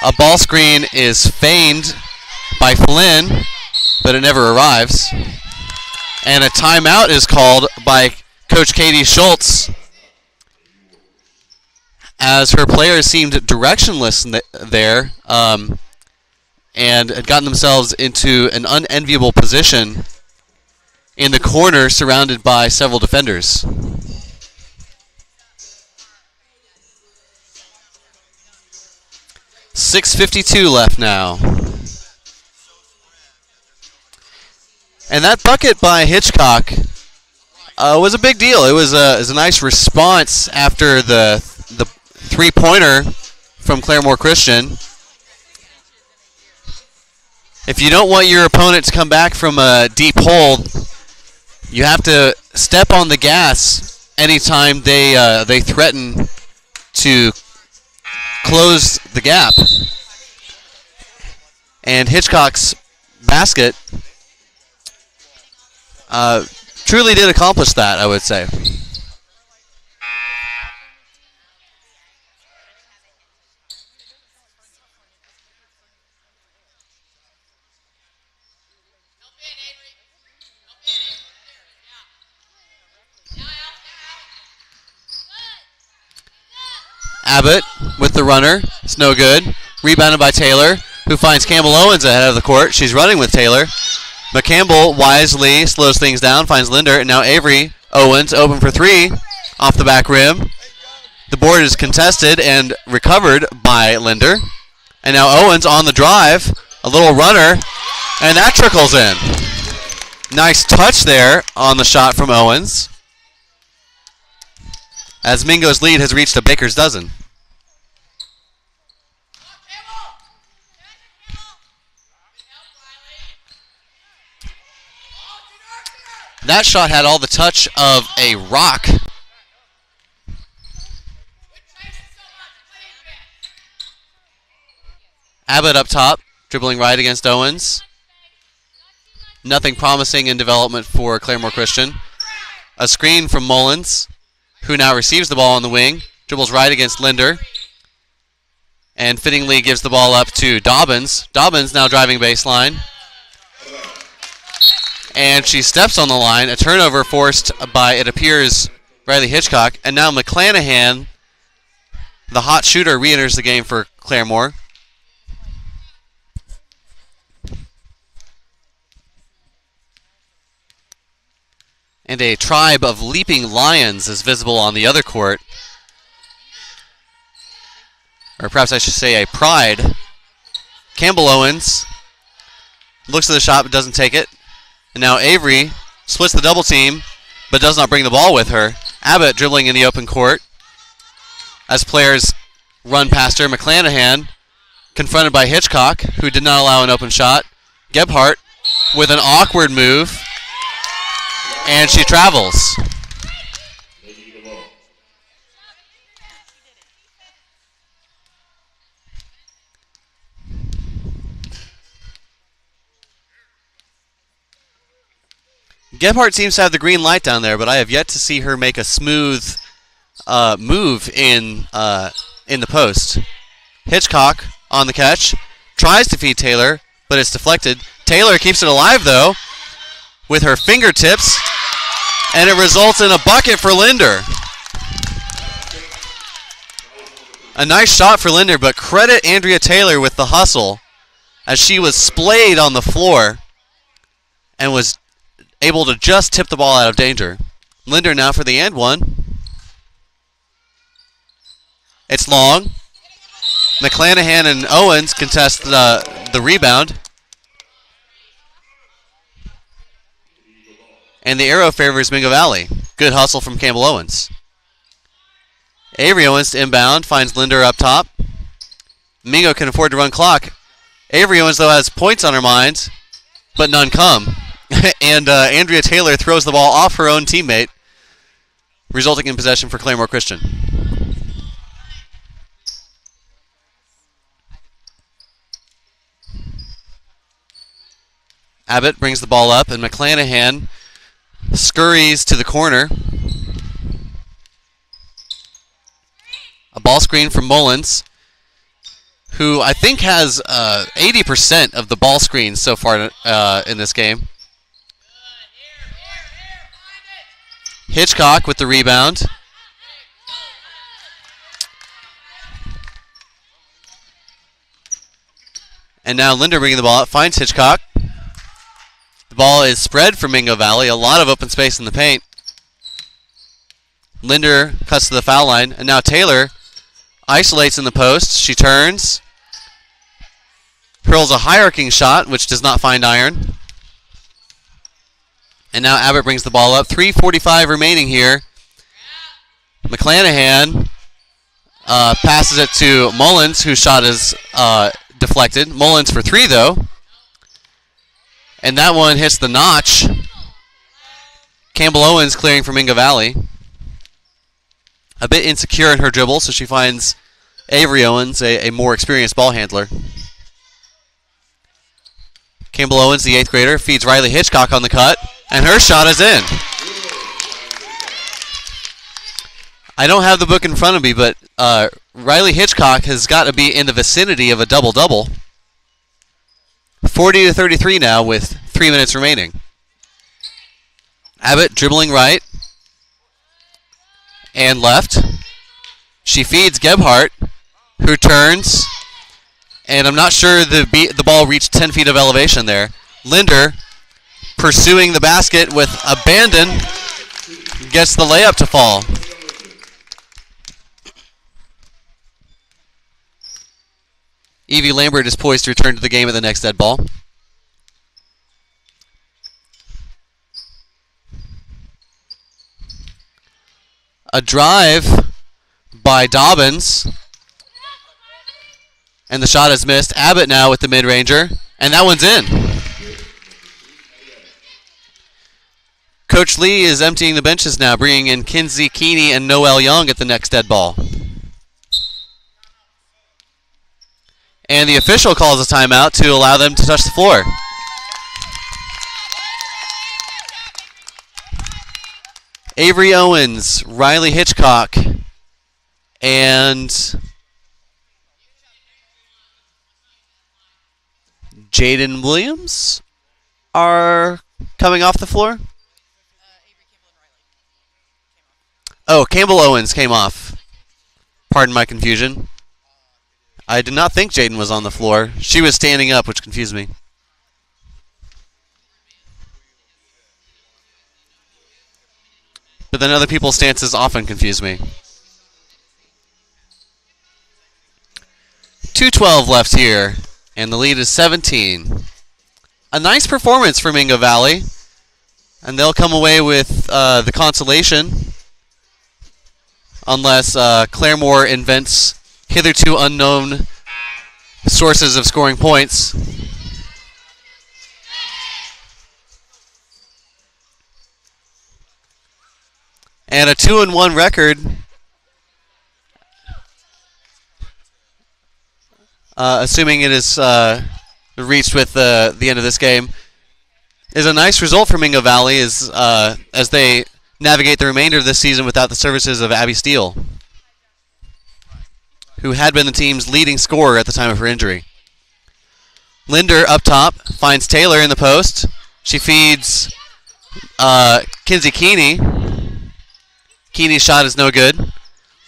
A ball screen is feigned by Flynn, but it never arrives. And a timeout is called by Coach Katie Schultz as her players seemed directionless there and had gotten themselves into an unenviable position in the corner surrounded by several defenders. .6:52 left now. And that bucket by Hitchcock was a big deal. It was a nice response after the three-pointer from Claremore Christian. If you don't want your opponent to come back from a deep hole, you have to step on the gas anytime they threaten to close the gap. And Hitchcock's basket truly did accomplish that, I would say. Abbott with the runner. It's no good. Rebounded by Taylor, who finds Campbell Owens ahead of the court. She's running with Taylor. McCampbell wisely slows things down, finds Linder, and now Avery Owens open for three off the back rim. The board is contested and recovered by Linder. And now Owens on the drive, a little runner, and that trickles in. Nice touch there on the shot from Owens, as Mingo's lead has reached a baker's dozen. That shot had all the touch of a rock. Abbott up top, dribbling right against Owens. Nothing promising in development for Claremore Christian. A screen from Mullins, who now receives the ball on the wing, dribbles right against Linder, and fittingly gives the ball up to Dobbins. Dobbins now driving baseline. And she steps on the line. A turnover forced by, it appears, Riley Hitchcock. And now McClanahan, the hot shooter, re-enters the game for Claremore. And a tribe of leaping lions is visible on the other court. Or perhaps I should say a pride. Campbell Owens looks at the shot but doesn't take it. And now Avery splits the double team but does not bring the ball with her. Abbott dribbling in the open court as players run past her. McClanahan confronted by Hitchcock, who did not allow an open shot. Gebhardt with an awkward move, and she travels. Gebhardt seems to have the green light down there, but I have yet to see her make a smooth move in the post. Hitchcock on the catch, tries to feed Taylor, but it's deflected. Taylor keeps it alive, though, with her fingertips, and it results in a bucket for Linder. A nice shot for Linder, but credit Andrea Taylor with the hustle, as she was splayed on the floor and was able to just tip the ball out of danger. Linder now for the and one. It's long. McClanahan and Owens contest the rebound. And the arrow favors Mingo Valley. Good hustle from Campbell Owens. Avery Owens to inbound, finds Linder up top. Mingo can afford to run clock. Avery Owens, though, has points on her mind, but none come. And Andrea Taylor throws the ball off her own teammate, resulting in possession for Claremore Christian. Abbott brings the ball up, and McClanahan scurries to the corner. A ball screen from Mullins, who I think has 80% of the ball screens so far in this game. Hitchcock with the rebound. And now Linder bringing the ball up, finds Hitchcock. The ball is spread for Mingo Valley. A lot of open space in the paint. Linder cuts to the foul line. And now Taylor isolates in the post. She turns. Hurls a high-arcing shot, which does not find iron. And now Abbott brings the ball up. 3:45 remaining here. McClanahan passes it to Mullins, whose shot is deflected. Mullins for three, though. And that one hits the notch. Campbell Owens clearing for Mingo Valley. A bit insecure in her dribble, so she finds Avery Owens, a more experienced ball handler. Campbell Owens, the 8th grader, feeds Riley Hitchcock on the cut, and her shot is in. I don't have the book in front of me, but Riley Hitchcock has got to be in the vicinity of a double-double. 40-33 now with 3 minutes remaining. Abbott dribbling right and left. She feeds Gebhardt, who turns, and I'm not sure the ball reached 10 feet of elevation there. Linder pursuing the basket with abandon, gets the layup to fall. Evie Lambert is poised to return to the game at the next dead ball. A drive by Dobbins. And the shot is missed. Abbott now with the mid-ranger. And that one's in. Coach Lee is emptying the benches now, bringing in Kinsey Keeney and Noel Young at the next dead ball. And the official calls a timeout to allow them to touch the floor. Avery Owens, Riley Hitchcock, and Jaden Williams are coming off the floor. Oh, Campbell Owens came off. Pardon my confusion. I did not think Jaden was on the floor. She was standing up, which confused me. But then other people's stances often confuse me. 2:12 left here, and the lead is 17. A nice performance for Mingo Valley, and they'll come away with the consolation, unless Claremore invents hitherto unknown sources of scoring points. And a 2-1 record, assuming it is reached with the end of this game, is a nice result for Mingo Valley as they navigate the remainder of this season without the services of Abby Steele, who had been the team's leading scorer at the time of her injury. Linder up top finds Taylor in the post. She feeds Kinsey Keeney. Keeney's shot is no good.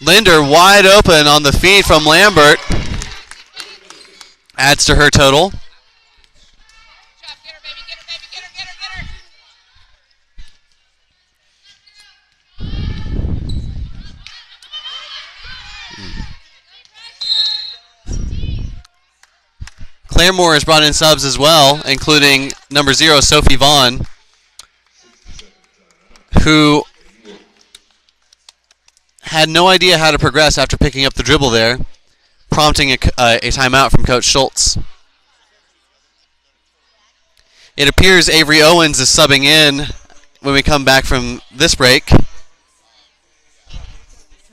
Linder wide open on the feed from Lambert. Adds to her total. Claremore has brought in subs as well, including number 0, Sophie Vaughn, who had no idea how to progress after picking up the dribble there, prompting a timeout from Coach Schultz. It appears Avery Owens is subbing in when we come back from this break.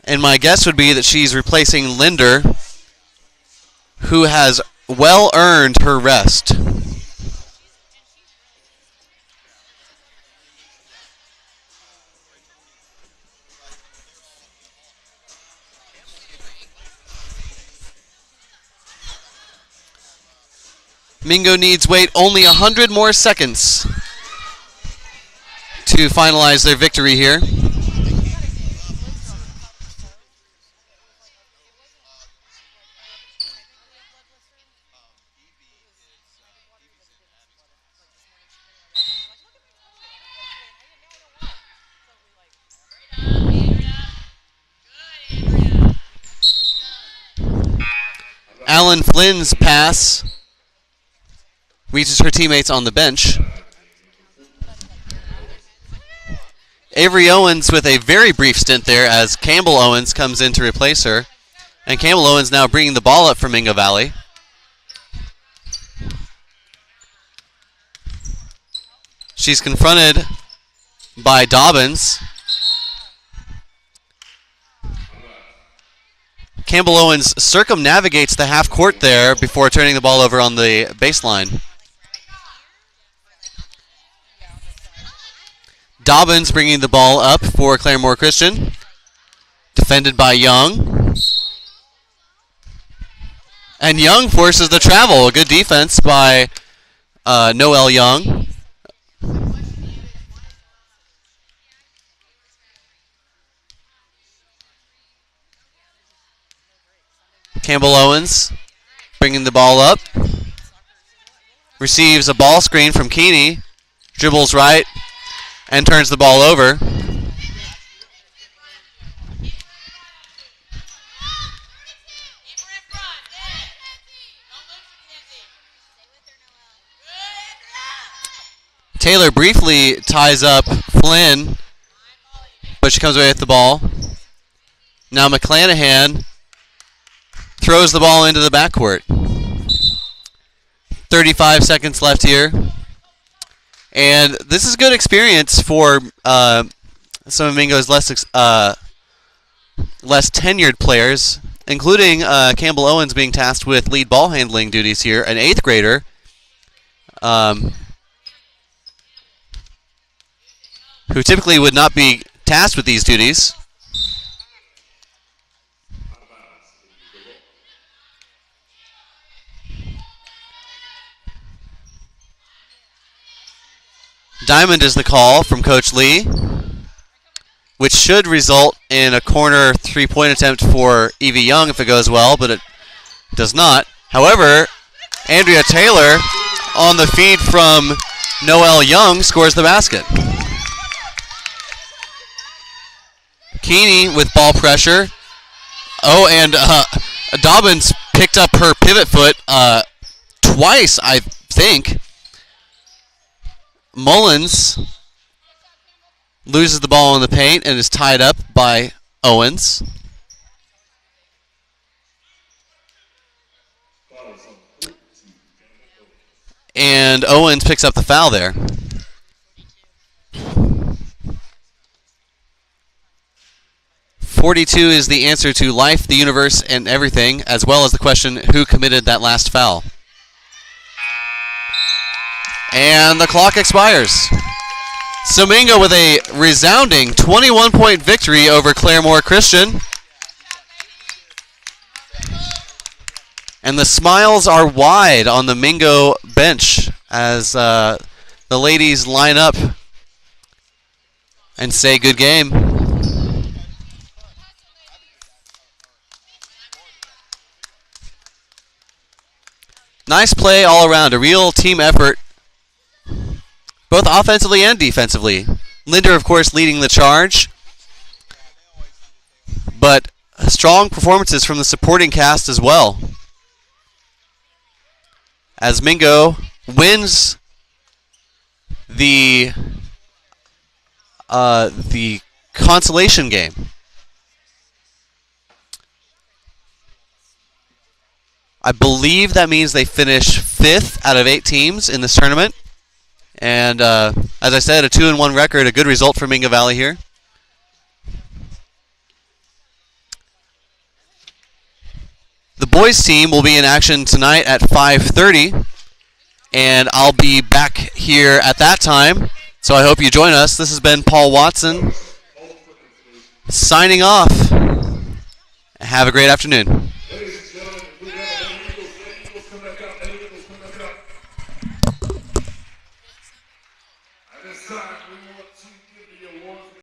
And my guess would be that she's replacing Linder, who has well earned her rest. Mingo needs wait only 100 more seconds to finalize their victory here. Alan Flynn's pass reaches her teammates on the bench. Avery Owens with a very brief stint there as Campbell Owens comes in to replace her. And Campbell Owens now bringing the ball up for Mingo Valley. She's confronted by Dobbins. Campbell Owens circumnavigates the half court there before turning the ball over on the baseline. Dobbins bringing the ball up for Claremore Christian. Defended by Young. And Young forces the travel. A good defense by Noel Young. Campbell Owens bringing the ball up. Receives a ball screen from Keeney. Dribbles right and turns the ball over. Taylor briefly ties up Flynn, but she comes away with the ball. Now McClanahan throws the ball into the backcourt. 35 seconds left here. And this is good experience for some of Mingo's less tenured players, including Campbell Owens being tasked with lead ball handling duties here, an 8th grader. Who typically would not be tasked with these duties. Diamond is the call from Coach Lee, which should result in a corner three-point attempt for Evie Young if it goes well, but it does not. However, Andrea Taylor on the feed from Noel Young scores the basket. Keeney with ball pressure. Oh, and Dobbins picked up her pivot foot twice, I think. Mullins loses the ball in the paint and is tied up by Owens. And Owens picks up the foul there. .42 is the answer to life, the universe, and everything, as well as the question, who committed that last foul? And the clock expires. So Mingo with a resounding 21-point victory over Claremore Christian. And the smiles are wide on the Mingo bench as the ladies line up and say good game. Nice play all around, a real team effort, both offensively and defensively. Linder, of course, leading the charge, but strong performances from the supporting cast as well. As Mingo wins the consolation game. I believe that means they finish 5th out of 8 teams in this tournament. And as I said, a 2-1 record, a good result for Mingo Valley here. The boys team will be in action tonight at 5:30. And I'll be back here at that time. So I hope you join us. This has been Paul Watson signing off. Have a great afternoon.